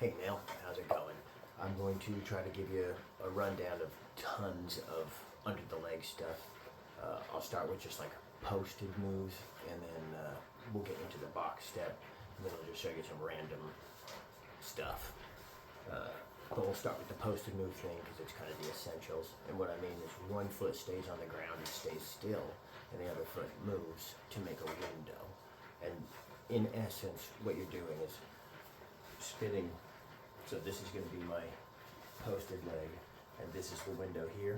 Hey Neil, how's it going? I'm going to try to give you a rundown of tons of under the leg stuff. I'll start with just like posted moves, and then we'll get into the box step, and then I'll just show you some random stuff. But we'll start with the posted move thing because it's kind of the essentials. And what I mean is one foot stays on the ground and stays still, and the other foot moves to make a window. And in essence, what you're doing is spinning. So this is going to be my posted leg, and this is the window here.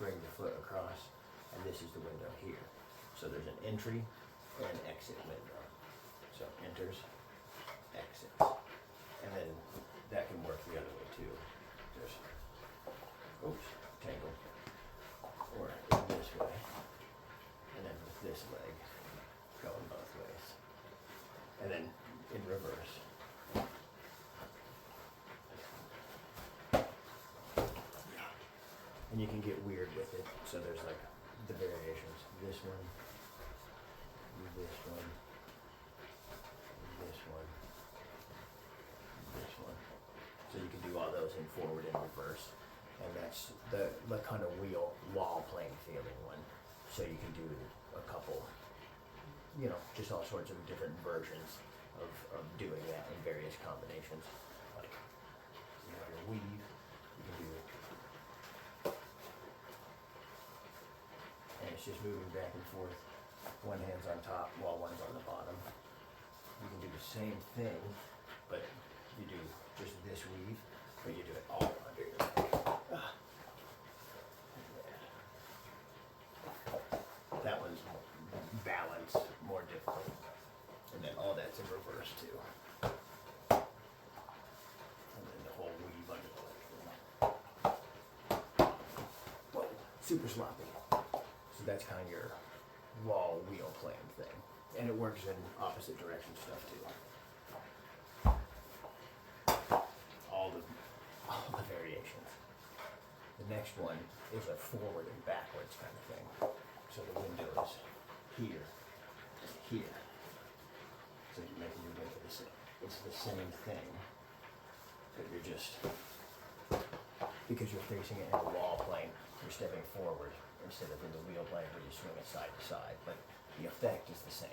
Bring the foot across, and this is the window here. So there's an entry and an exit window. So enters, exits, and then that can work the other way too. There's, oops, tangle, or this way, and then with this leg going both ways, and then in reverse. And you can get weird with it. So there's like the variations. This one, this one, this one, this one. So you can do all those in forward and reverse. And that's the kind of wall playing feeling one. So you can do a couple, just all sorts of different versions of doing that in various combinations. Like, your weave, you can do. And it's just moving back and forth. One hand's on top while one's on the bottom. You can do the same thing, but you do just this weave, but you do it all under your leg. That one's balance, more difficult. And then all that's in reverse too. And then the whole weave under the leg. Whoa, super sloppy. So that's kind of your wall wheel playing thing. And it works in opposite direction stuff too. All the variations. The next one is a forward and backwards kind of thing. So the window is here, here. So you're making your window the same. It's the same thing, but you're just, because you're facing it in the wall plane, you're stepping forward instead of in the wheel plane where you swing it side to side, but the effect is the same.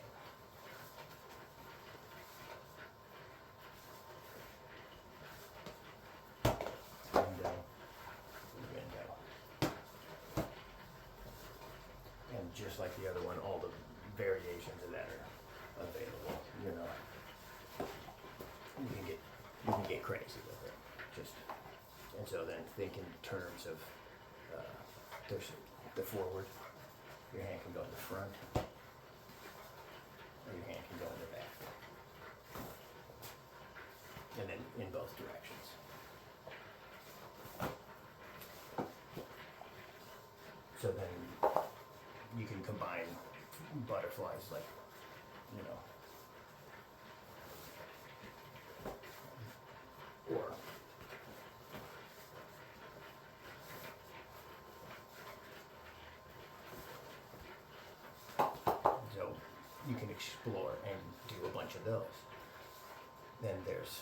Window, window. And just like the other one, all the variations of that are available, You can get crazy with it. And so then think in terms of, there's the forward, your hand can go in the front, or your hand can go in the back. And then in both directions. So then you can combine butterflies like, or so you can explore and do a bunch of those. Then there's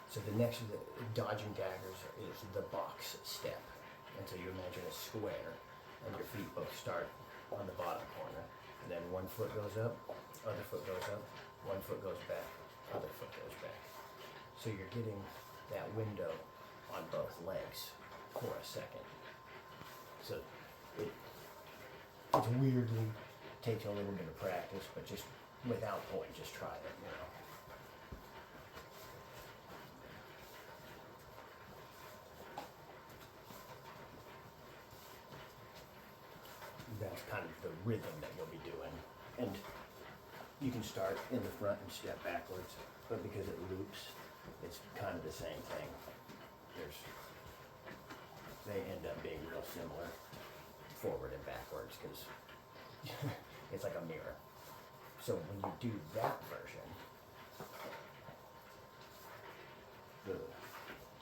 so the next, the dodging daggers is the box step. And so you imagine a square, and your feet both start on the bottom corner. And then one foot goes up, other foot goes up, one foot goes back, other foot goes back. So you're getting that window on both legs for a second. So it's weirdly takes a little bit of practice, but just without point, just try it, That's kind of the rhythm that you'll be doing. And you can start in the front and step backwards, but because it loops, it's kind of the same thing. They end up being real similar, forward and backwards, because it's like a mirror. So when you do that version,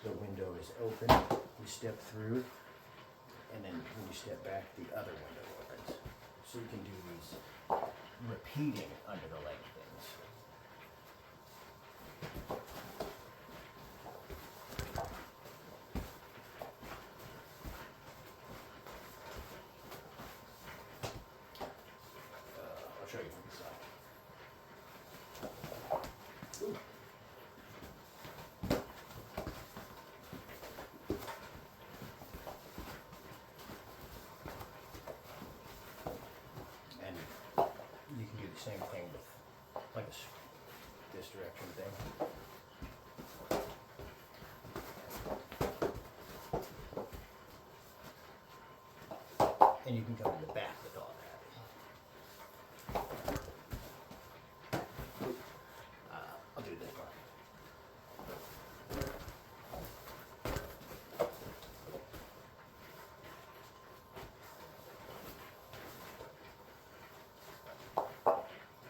the window is open, you step through, and then when you step back, the other window opens. So you can do these repeating under the leg things. show you from the side. And you can do the same thing with like this direction thing. And you can come in the back with all that. I'll do this one.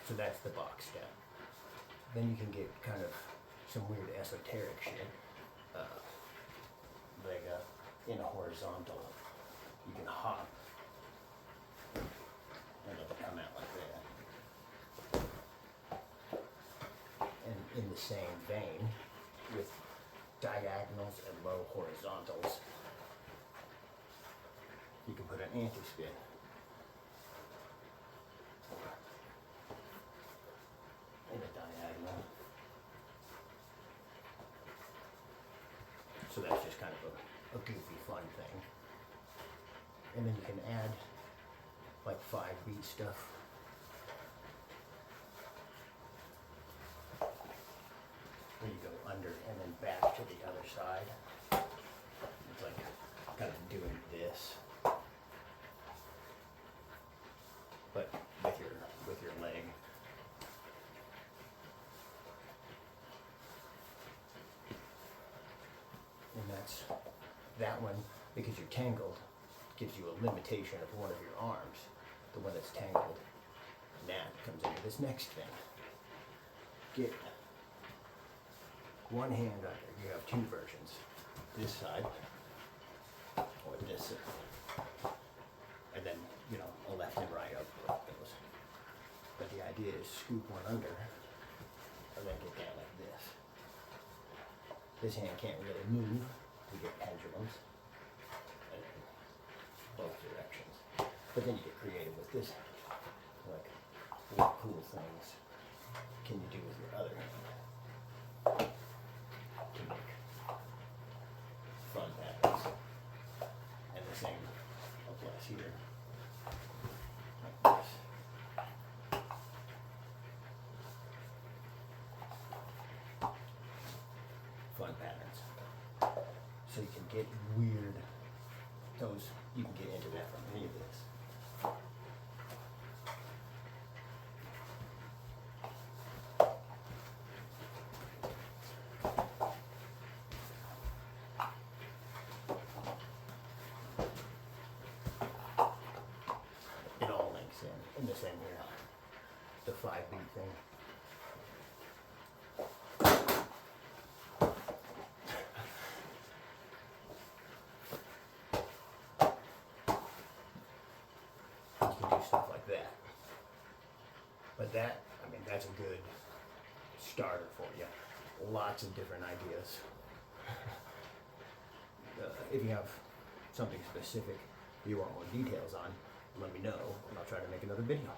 So that's the box step. Then you can get kind of some weird esoteric shit. Like in a horizontal, you can hop and it'll come out like that. And in the same vein, with diagonals and low horizontals, you can put an anti-spin. In a diagonal. So that's just kind of a goofy fun thing. And then you can add like 5-beat stuff. Where you go under and then back to the other side. It's like kind of doing this. But with your leg. And that's that one, because you're tangled, gives you a limitation of one of your arms. The one that's tangled. And that comes into this next thing. Get one hand under. You have two versions. This side or this side. And then, you know, a left and right up goes. But the idea is scoop one under and then get down like this. This hand can't really move. You get pendulums and both directions. But then you get creative with this hand. Like, what cool things can you do with your other hand to make fun patterns? And the same applies here. Like this. Fun patterns. So you can get weird, you can get into that from any of this. It all links in the same here. The 5-beat thing. You can do stuff like that. But that, I mean, that's a good starter for you. Lots of different ideas. If you have something specific you want more details on, let me know and I'll try to make another video.